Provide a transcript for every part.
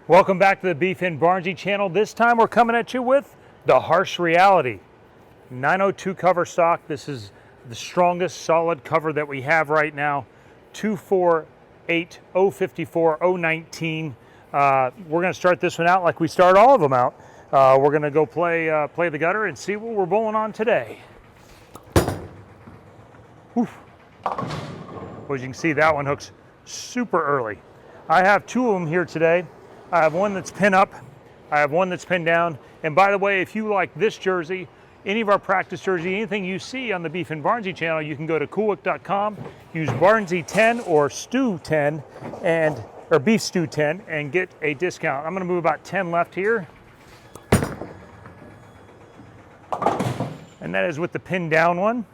Welcome back to the BArnzy channel. This time we're coming at you with the harsh reality. 902 cover stock. This is the strongest solid cover that we have right now. 248 054 019. We're going to start this one out like we start all of them out. We're going to go play the gutter and see what we're bowling on today. Oof. Well, as you can see, that one hooks super early. I have two of them here today. I have one that's pinned up, I have one that's pinned down. And by the way, if you like this jersey, any of our practice jersey, anything you see on the BArnzy channel, you can go to coolwick.com, use BArnzy 10 or Stew 10 or Beef Stew 10 and get a discount. I'm gonna move about 10 left here. And that is with the pinned down one.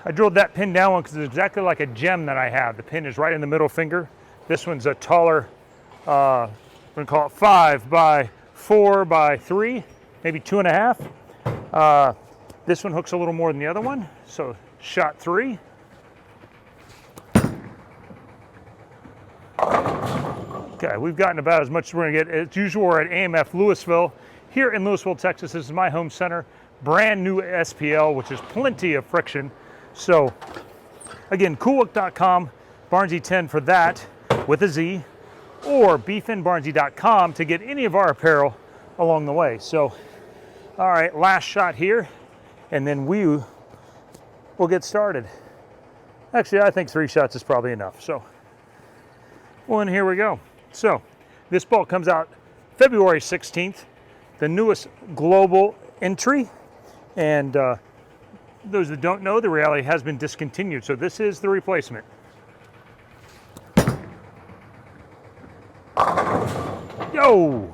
I drilled that pinned down one because it's exactly like a gem that I have. The pin is right in the middle finger. This one's a taller, we're gonna call it 5 by 4 by 3, maybe 2.5. This one hooks a little more than the other one, so shot 3. Okay, we've gotten about as much as we're gonna get. As usual, we're at AMF Louisville. Here in Louisville, Texas, this is my home center. Brand new SPL, which is plenty of friction. So again, coolwick.com, BArnzy 10 for that with a Z, or beefinbarnzy.com to get any of our apparel along the way. So, all right, last shot here, and then we will get started. Actually, I think 3 shots is probably enough. So, well, and here we go. So, this ball comes out February 16th, the newest global entry, and those that don't know, the reality has been discontinued. So this is the replacement. Yo!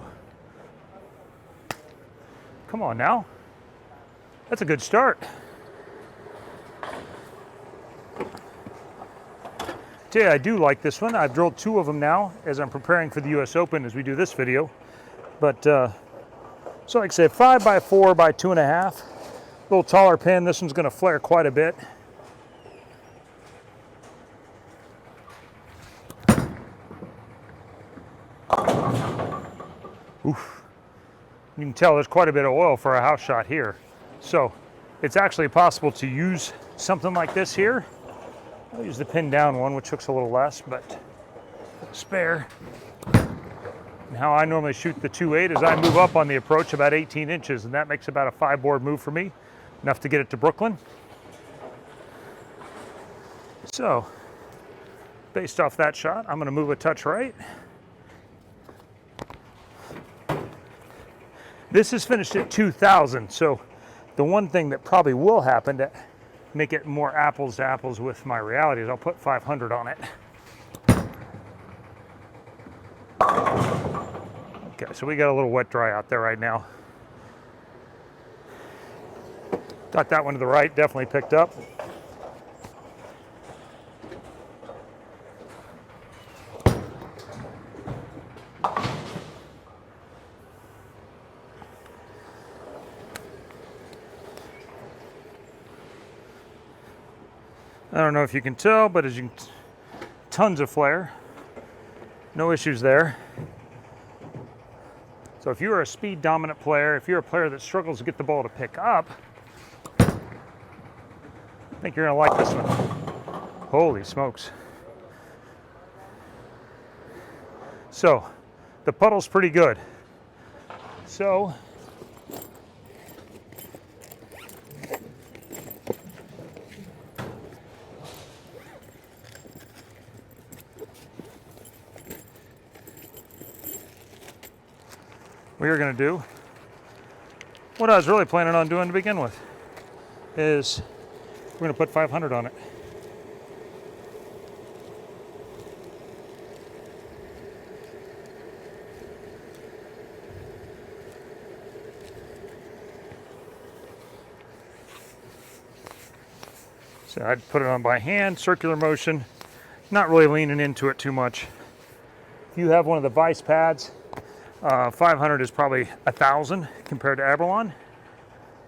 Come on now. That's a good start. Tell you, I do like this one. I've drilled 2 of them now as I'm preparing for the US Open as we do this video. But, so like I said, 5 by 4 by 2.5. A little taller pin. This one's going to flare quite a bit. Oof. You can tell there's quite a bit of oil for a house shot here. So it's actually possible to use something like this here. I'll use the pin down one, which hooks a little less, but spare. And how I normally shoot the 2.8 is I move up on the approach about 18 inches, and that makes about a 5-board move for me, enough to get it to Brooklyn. So based off that shot, I'm going to move a touch right. This is finished at 2,000, so the one thing that probably will happen to make it more apples to apples with my reality is I'll put 500 on it. Okay, so we got a little wet dry out there right now. Got that one to the right, definitely picked up. I don't know if you can tell, but as you can, tons of flare. No issues there. So if you're a speed dominant player, if you're a player that struggles to get the ball to pick up, I think you're gonna like this one. Holy smokes. So the puddle's pretty good. So we are going to do what I was really planning on doing to begin with is we're going to put 500 on it. So I'd put it on by hand, circular motion, not really leaning into it too much. If you have one of the vice pads, 500 is probably 1,000 compared to Abralon.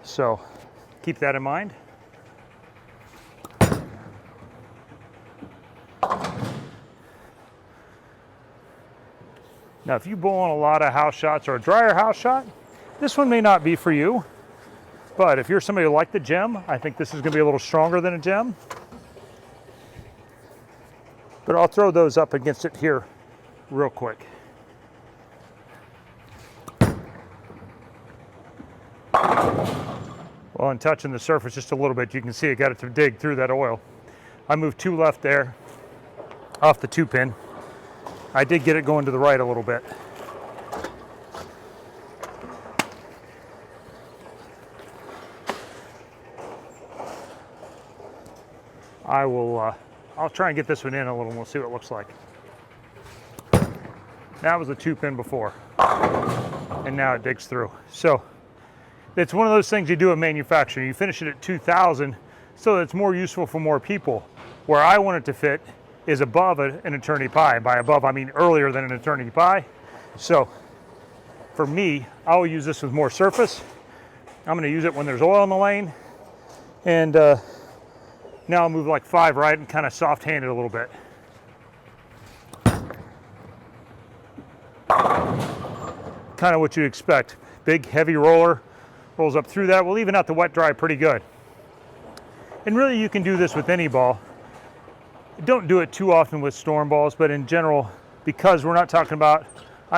So keep that in mind. Now, if you bowl on a lot of house shots or a drier house shot, this one may not be for you. But if you're somebody who likes the gem, I think this is going to be a little stronger than a gem. But I'll throw those up against it here real quick. Well, and touching the surface just a little bit, you can see it got it to dig through that oil. I moved 2 left there off the 2-pin. I did get it going to the right a little bit. I'll try and get this one in a little and we'll see what it looks like. That was the 2-pin before, and now it digs through. So it's one of those things you do in manufacturing. You finish it at 2,000 so that it's more useful for more people. Where I want it to fit is above an eternity pie. By above, I mean earlier than an eternity pie. So for me, I will use this with more surface. I'm going to use it when there's oil in the lane. And now I'll move like 5 right and kind of soft-hand it a little bit. Kind of what you expect. Big, heavy roller, rolls up through that. We'll even out the wet dry pretty good. And really you can do this with any ball. Don't do it too often with storm balls, but in general, because we're not talking about,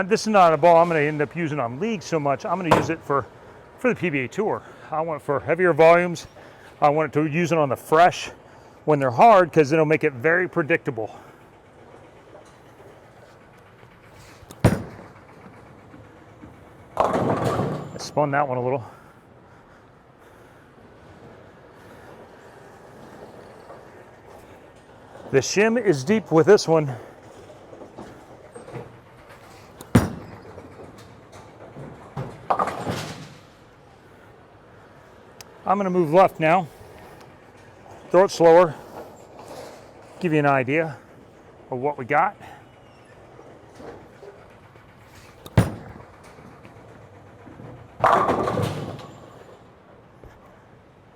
this is not a ball I'm going to end up using on league so much. I'm going to use it for the PBA Tour. I want it for heavier volumes. I want it to use it on the fresh when they're hard because it'll make it very predictable. I spun that one a little. The shim is deep with this one. I'm going to move left now. Throw it slower. Give you an idea of what we got.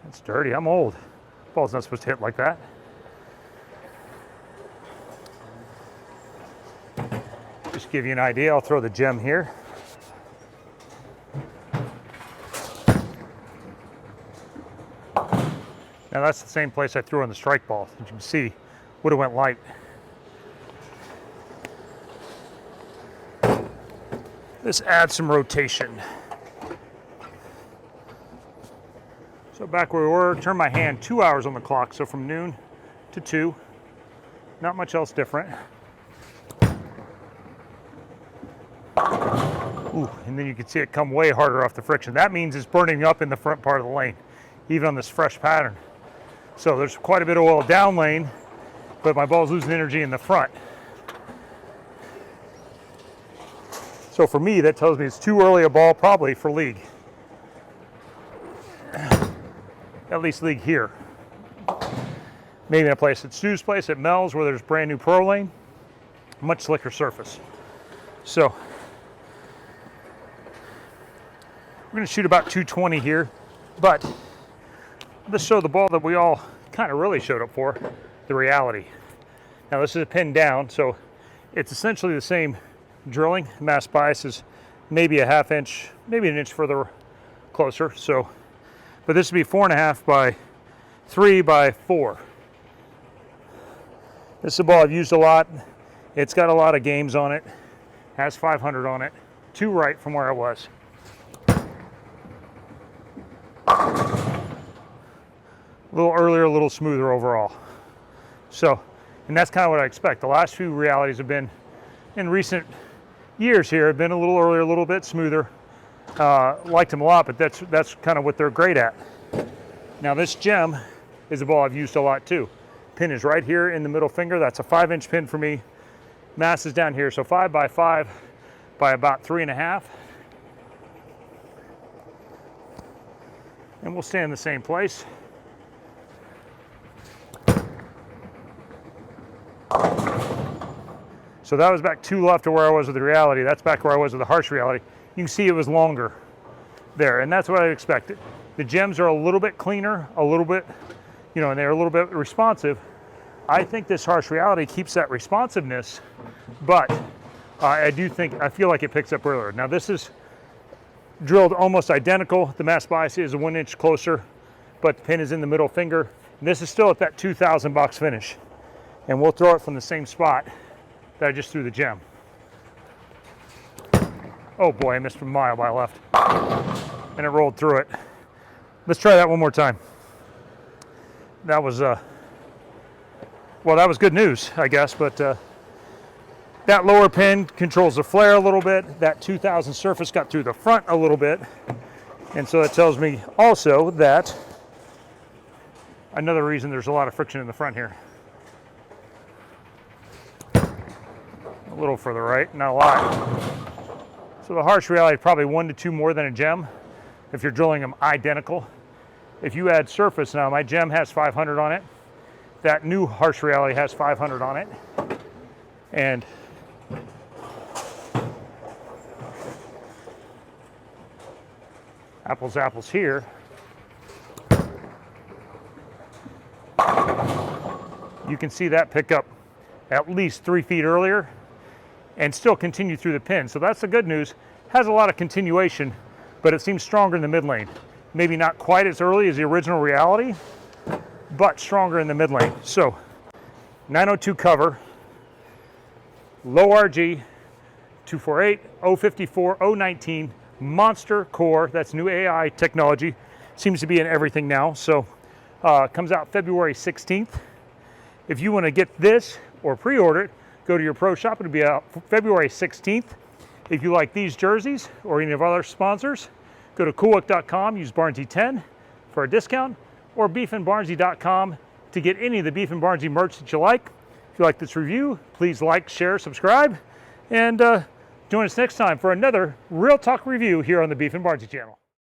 That's dirty. I'm old. Ball's not supposed to hit like that. Just give you an idea, I'll throw the gem here. Now that's the same place I threw on the strike ball. As you can see, would have went light. This adds some rotation. So back where we were, turn my hand 2 hours on the clock, so from noon to 2. Not much else different. Ooh, and then you can see it come way harder off the friction. That means it's burning up in the front part of the lane, even on this fresh pattern. So there's quite a bit of oil down lane, but my ball's losing energy in the front. So for me, that tells me it's too early a ball probably for league. At least league here. Maybe in a place at Stu's place, at Mel's, where there's brand new pro lane, much slicker surface. So we're going to shoot about 220 here, but let's show the ball that we all kind of really showed up for, the reality. Now this is a pin down, so it's essentially the same drilling. Mass bias is maybe a ½ inch, maybe an inch further closer. So, but this would be 4.5 by 3 by 4. This is a ball I've used a lot. It's got a lot of games on it. Has 500 on it. 2 right from where I was. A little earlier, a little smoother overall. So, and that's kind of what I expect. The last few realities have been, in recent years here, have been a little earlier, a little bit smoother. Liked them a lot, but that's kind of what they're great at. Now this gem is a ball I've used a lot too. Pin is right here in the middle finger. That's a 5-inch pin for me. Mass is down here, so 5 by 5 by about 3.5. And we'll stay in the same place. So that was back 2 left to where I was with the reality. That's back where I was with the harsh reality. You can see it was longer there, and that's what I expected. The gems are a little bit cleaner, a little bit, you know, and they're a little bit responsive. I think this harsh reality keeps that responsiveness, but I feel like it picks up earlier. Now this is drilled almost identical. The mass bias is 1 inch closer, but the pin is in the middle finger. And this is still at that 2,000 box finish. And we'll throw it from the same spot that I just threw the gem. Oh boy, I missed a mile by left. And it rolled through it. Let's try that one more time. That was, well, that was good news, I guess, but that lower pin controls the flare a little bit. That 2,000 surface got through the front a little bit. And so that tells me also that another reason there's a lot of friction in the front here. A little further right, not a lot. So the harsh reality is probably 1 to 2 more than a gem if you're drilling them identical. If you add surface now, my gem has 500 on it. That new harsh reality has 500 on it. And apples, apples here. You can see that pick up at least 3 feet earlier and still continue through the pin. So that's the good news. Has a lot of continuation, but it seems stronger in the mid lane. Maybe not quite as early as the original reality, but stronger in the mid lane. So 902 cover, low RG, 248, 054, 019, monster core. That's new AI technology. Seems to be in everything now. So comes out February 16th. If you want to get this or pre-order it, go to your pro shop. It'll be out February 16th. If you like these jerseys or any of our other sponsors, go to coolwick.com, use BArnzy10 for a discount, or beefandbarnzy.com to get any of the Beef and Barnzy merch that you like. If you like this review, please like, share, subscribe, and join us next time for another Real Talk review here on the Beef and Barnzy channel.